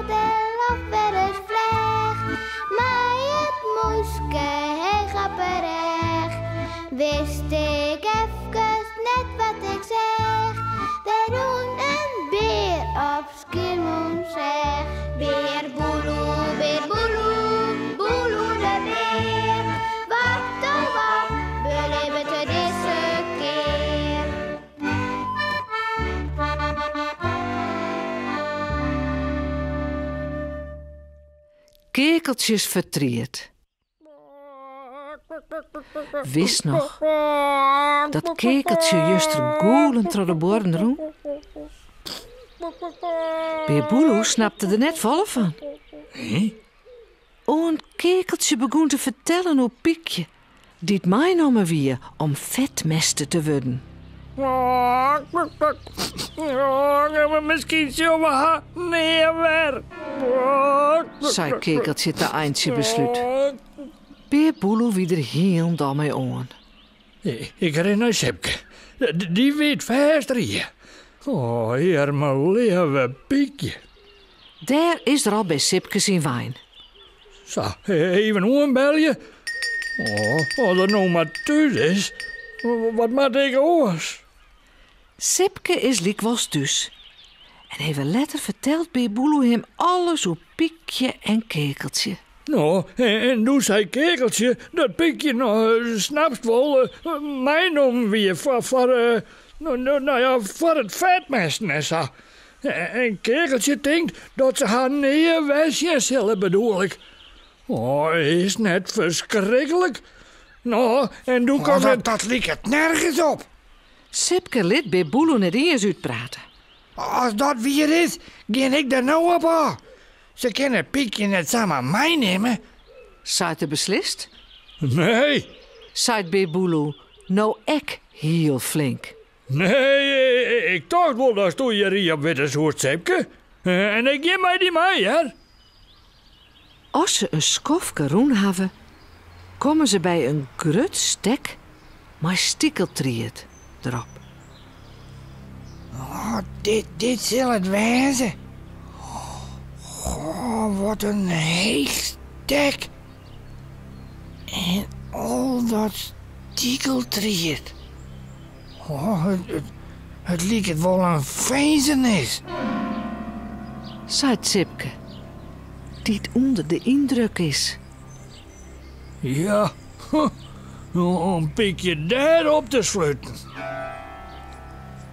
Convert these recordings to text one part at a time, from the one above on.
de weer eens vlecht. Maar het moeske heel grapperig. Wist ik even net wat ik zeg. Daarom een beer op Skiermond zeg. Beer boeloe, boeloe de beer. Wat oh wat, beleven te deze keer. Kekeltjes vertriet. Wist nog dat kekeltje juist er goelen door de borden roem? Beer Boeloe snapte er net volle van. Een kekeltje begon te vertellen hoe Piekje, die het meegenomen wie om vetmesten te worden. Misschien zullen we neer, Zei kekeltje te eindje besluit. Beer Boeloe wie er heel dom mee aan. Ik ren naar Sepke. Die weet vast hier. Oh, hier mijn lieve Piekje. Daar is er al bij Sipke zijn wijn. Zo, even aanbellen. Oh, dat nou maar thuis is. Wat maak ik oors? Sipke is likwas thuis. En even later vertelt Beer Boeloe hem alles hoe Piekje en kekeltje. Nou, en toen zei kekeltje dat Piekje nou snapt wel mijn om weer voor het vetmesten en zo. En kekeltje denkt dat ze haar neerwasje zullen, bedoel ik. Oh, is net verschrikkelijk. Nou, en toen kwam het... Dat liep nergens op. Sipke liet Beer Boeloe net eens uitpraten. Als dat weer is, ga ik er nou op aan. Ze kunnen Piekje net samen meenemen. Zei het beslist? Nee, Zei Beer Boeloe, nou ek heel flink. nee, ik dacht wel dat je hier op witte soort Sepke. En ik geef mij die mee, hè. Als ze een skofke roen hebben, komen ze bij een grut stek maar stikkeltriet erop. Oh, dit zal het wezen. Oh, wat een heel stek. En al dat stiekeltriet. Oh, het lijkt wel een vezenis. Zei Sipke, die het onder de indruk is. Ja, een Piekje daarop te sluiten.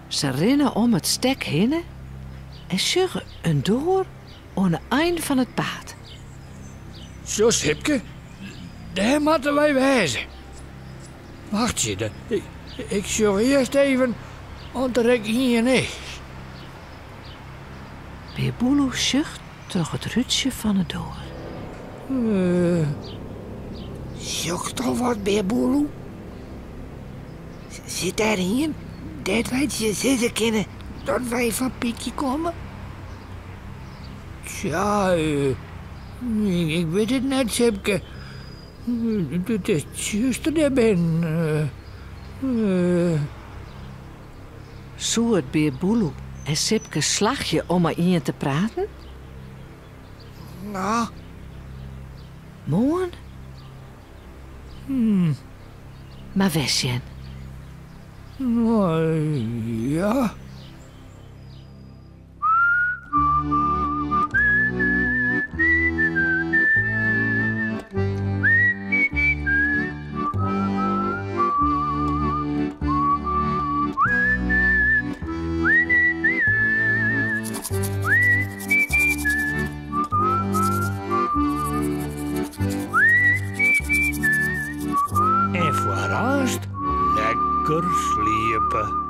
Ze rennen om het stek heen en sjuggen een door aan het eind van het paad. Zo, Sepke, daar moeten wij wezen. Wacht je, ik zorg eerst even, want er ik hier niet. Beer Boeloe sjucht door het rutsje van het door. Zocht toch wat, Beer Boeloe? Zit daarin? Dat wij je zitten kunnen dat wij van Piekje komen? Tja, ik weet het net, Sepke. Het is juist er ben. Zo het Beer Boeloe en Sipke slagje om maar in te praten? Nou, Mooi. Maar wesjen. Ja. En voorast lekker sliepen.